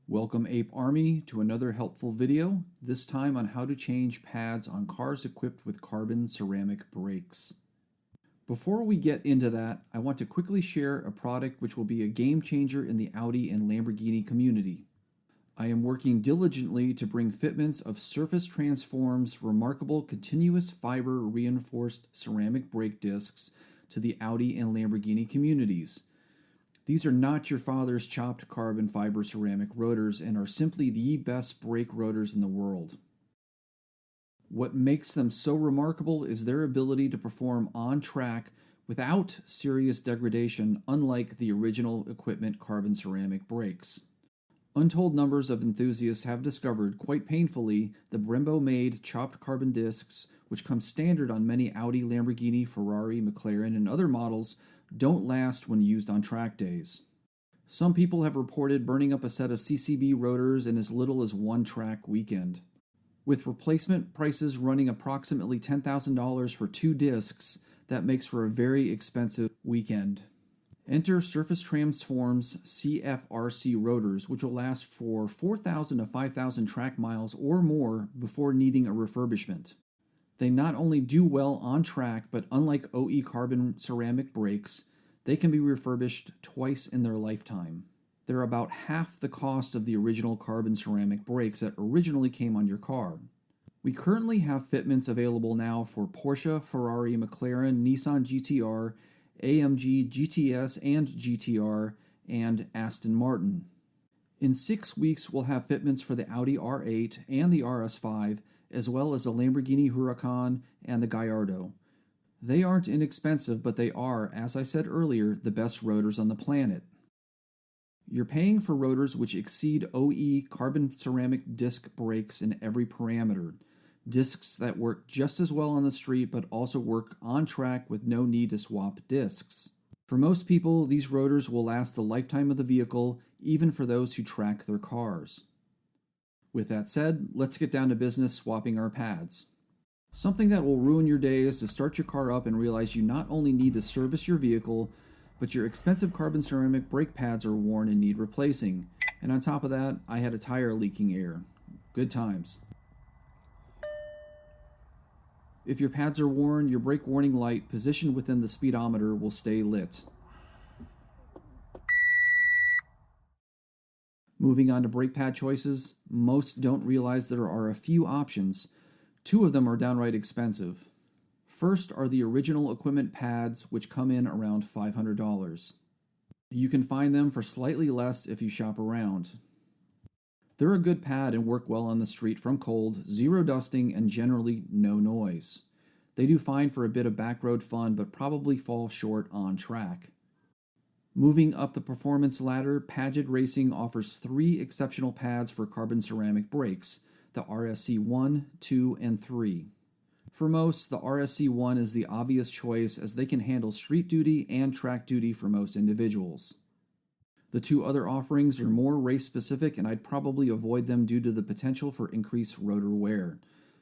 Welcome Ape Army to another helpful video, this time on how to change pads on cars equipped with carbon ceramic brakes. Before we get into that, I want to quickly share a product which will be a game changer in the Audi and Lamborghini community. I am working diligently to bring fitments of Surface Transform's remarkable continuous fiber reinforced ceramic brake discs to the Audi and Lamborghini communities. These are not your father's chopped carbon fiber ceramic rotors and are simply the best brake rotors in the world. What makes them so remarkable is their ability to perform on track without serious degradation, unlike the original equipment carbon ceramic brakes. Untold numbers of enthusiasts have discovered, quite painfully, the Brembo-made chopped carbon discs, which come standard on many Audi, Lamborghini, Ferrari, McLaren, and other models, don't last when used on track days. Some people have reported burning up a set of CCB rotors in as little as one track weekend. With replacement prices running approximately $10,000 for two discs, that makes for a very expensive weekend. Enter Surface Transform's CFRC rotors, which will last for 4,000 to 5,000 track miles or more before needing a refurbishment. They not only do well on track, but unlike OE carbon ceramic brakes, they can be refurbished twice in their lifetime. They're about half the cost of the original carbon ceramic brakes that originally came on your car. We currently have fitments available now for Porsche, Ferrari, McLaren, Nissan GT-R, AMG GTS and GT-R, and Aston Martin. In 6 weeks, we'll have fitments for the Audi R8 and the RS5, as well as the Lamborghini Huracan and the Gallardo. They aren't inexpensive, but they are, as I said earlier, the best rotors on the planet. You're paying for rotors which exceed OE carbon ceramic disc brakes in every parameter. Discs that work just as well on the street but also work on track with no need to swap discs. For most people, these rotors will last the lifetime of the vehicle, even for those who track their cars. With that said, let's get down to business swapping our pads. Something that will ruin your day is to start your car up and realize you not only need to service your vehicle, but your expensive carbon ceramic brake pads are worn and need replacing. And on top of that, I had a tire leaking air. Good times. If your pads are worn, your brake warning light positioned within the speedometer will stay lit. Moving on to brake pad choices, most don't realize there are a few options. Two of them are downright expensive. First are the original equipment pads, which come in around $500. You can find them for slightly less if you shop around. They're a good pad and work well on the street from cold, zero dusting, and generally no noise. They do fine for a bit of backroad fun, but probably fall short on track. Moving up the performance ladder, Padgett Racing offers 3 exceptional pads for carbon ceramic brakes, the RSC1, 2, and 3. For most, the RSC1 is the obvious choice as they can handle street duty and track duty for most individuals. The 2 other offerings are more race-specific, and I'd probably avoid them due to the potential for increased rotor wear.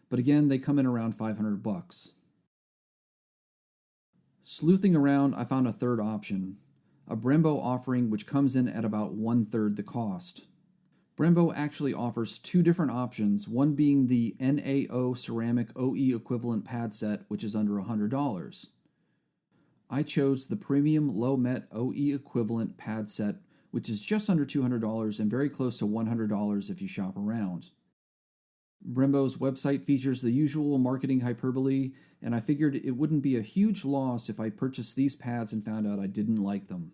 But again, they come in around $500. Sleuthing around, I found a third option. A Brembo offering which comes in at about 1/3 the cost. Brembo actually offers 2 different options, one being the NAO ceramic OE equivalent pad set, which is under $100. I chose the premium low-met OE equivalent pad set, which is just under $200 and very close to $100 if you shop around. Brembo's website features the usual marketing hyperbole, and I figured it wouldn't be a huge loss if I purchased these pads and found out I didn't like them.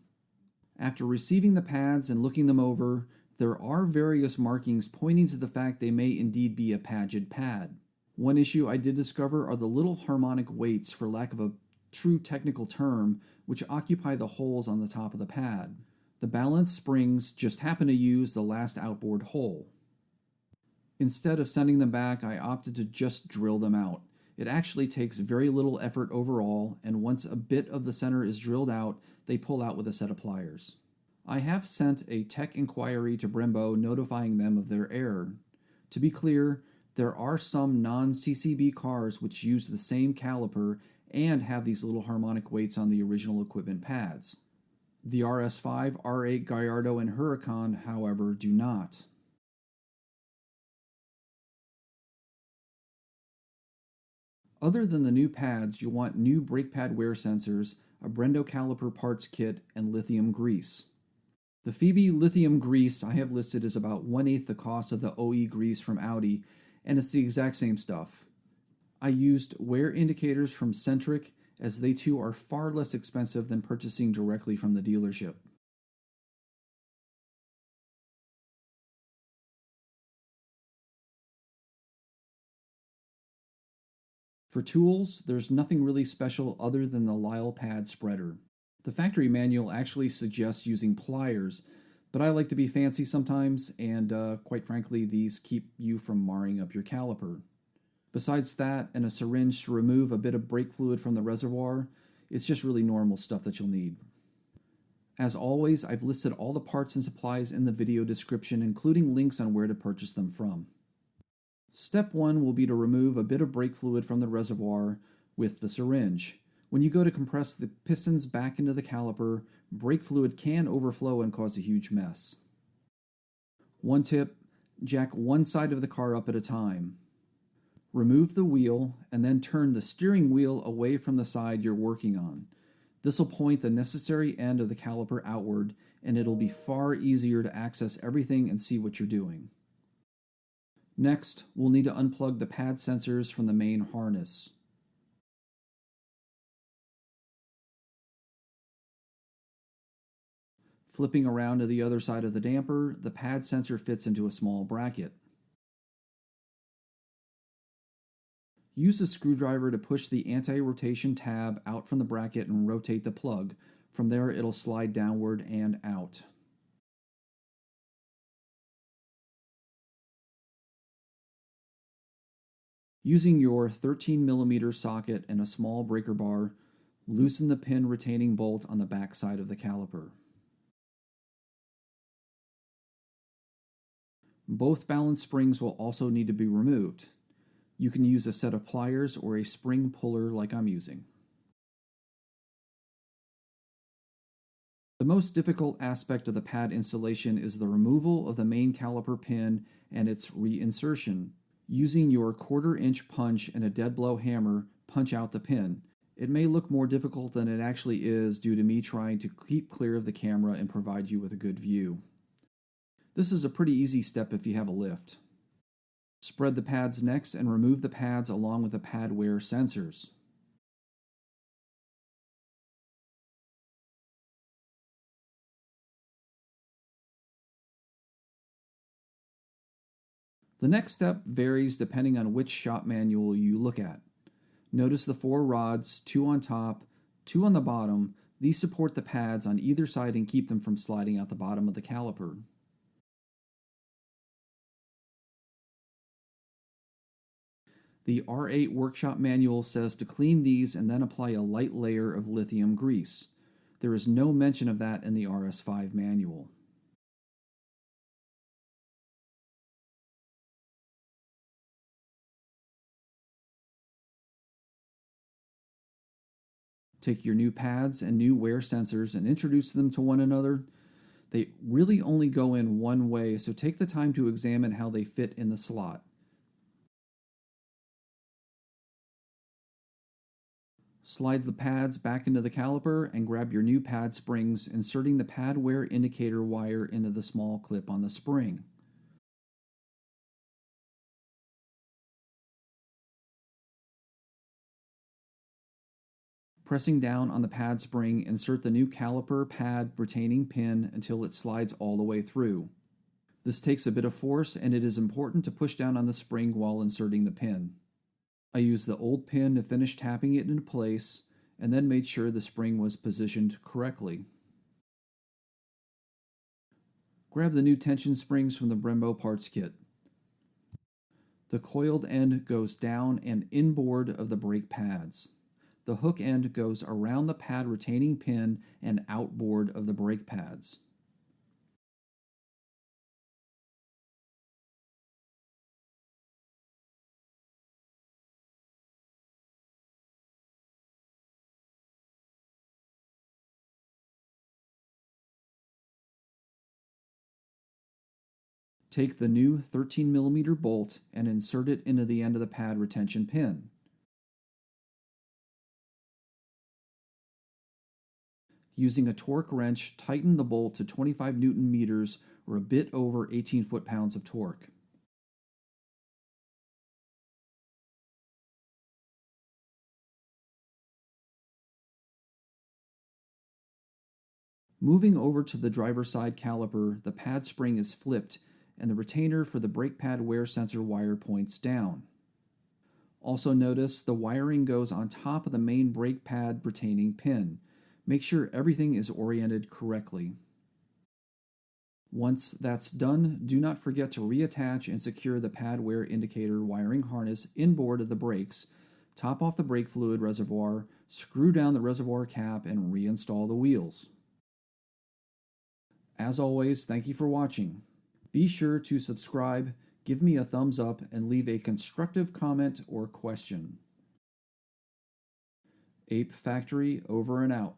After receiving the pads and looking them over, there are various markings pointing to the fact they may indeed be a Padgett pad. One issue I did discover are the little harmonic weights, for lack of a true technical term, which occupy the holes on the top of the pad. The balance springs just happen to use the last outboard hole. Instead of sending them back, I opted to just drill them out. It actually takes very little effort overall, and once a bit of the center is drilled out, they pull out with a set of pliers. I have sent a tech inquiry to Brembo notifying them of their error. To be clear, there are some non-CCB cars which use the same caliper and have these little harmonic weights on the original equipment pads. The RS5, R8, Gallardo, and Huracan, however, do not. Other than the new pads, you'll want new brake pad wear sensors, a Brendo caliper parts kit, and lithium grease. The Phoebe lithium grease I have listed is about 1/8 the cost of the OE grease from Audi, and it's the exact same stuff. I used wear indicators from Centric, as they too are far less expensive than purchasing directly from the dealership. For tools, there's nothing really special other than the Lisle pad spreader. The factory manual actually suggests using pliers, but I like to be fancy sometimes, and quite frankly, these keep you from marring up your caliper. Besides that, and a syringe to remove a bit of brake fluid from the reservoir, it's just really normal stuff that you'll need. As always, I've listed all the parts and supplies in the video description, including links on where to purchase them from. Step 1 will be to remove a bit of brake fluid from the reservoir with the syringe. When you go to compress the pistons back into the caliper, brake fluid can overflow and cause a huge mess. One tip, jack one side of the car up at a time. Remove the wheel and then turn the steering wheel away from the side you're working on. This will point the necessary end of the caliper outward, and it'll be far easier to access everything and see what you're doing. Next, we'll need to unplug the pad sensors from the main harness. Flipping around to the other side of the damper, the pad sensor fits into a small bracket. Use a screwdriver to push the anti-rotation tab out from the bracket and rotate the plug. From there, it'll slide downward and out. Using your 13mm socket and a small breaker bar, loosen the pin retaining bolt on the back side of the caliper. Both balance springs will also need to be removed. You can use a set of pliers or a spring puller like I'm using. The most difficult aspect of the pad installation is the removal of the main caliper pin and its reinsertion. Using your 1/4-inch punch and a dead blow hammer, punch out the pin. It may look more difficult than it actually is due to me trying to keep clear of the camera and provide you with a good view. This is a pretty easy step if you have a lift. Spread the pads next and remove the pads along with the pad wear sensors. The next step varies depending on which shop manual you look at. Notice the 4 rods, 2 on top, 2 on the bottom. These support the pads on either side and keep them from sliding out the bottom of the caliper. The R8 workshop manual says to clean these and then apply a light layer of lithium grease. There is no mention of that in the RS5 manual. Take your new pads and new wear sensors and introduce them to one another. They really only go in one way, so take the time to examine how they fit in the slot. Slide the pads back into the caliper and grab your new pad springs, inserting the pad wear indicator wire into the small clip on the spring. Pressing down on the pad spring, insert the new caliper pad retaining pin until it slides all the way through. This takes a bit of force, and it is important to push down on the spring while inserting the pin. I used the old pin to finish tapping it into place, and then made sure the spring was positioned correctly. Grab the new tension springs from the Brembo parts kit. The coiled end goes down and inboard of the brake pads. The hook end goes around the pad retaining pin and outboard of the brake pads. Take the new 13mm bolt and insert it into the end of the pad retention pin. Using a torque wrench, tighten the bolt to 25 Newton meters or a bit over 18 foot-pounds of torque. Moving over to the driver's side caliper, the pad spring is flipped and the retainer for the brake pad wear sensor wire points down. Also notice the wiring goes on top of the main brake pad retaining pin. Make sure everything is oriented correctly. Once that's done, do not forget to reattach and secure the pad wear indicator wiring harness inboard of the brakes, top off the brake fluid reservoir, screw down the reservoir cap, and reinstall the wheels. As always, thank you for watching. Be sure to subscribe, give me a thumbs up, and leave a constructive comment or question. Ape Factory over and out.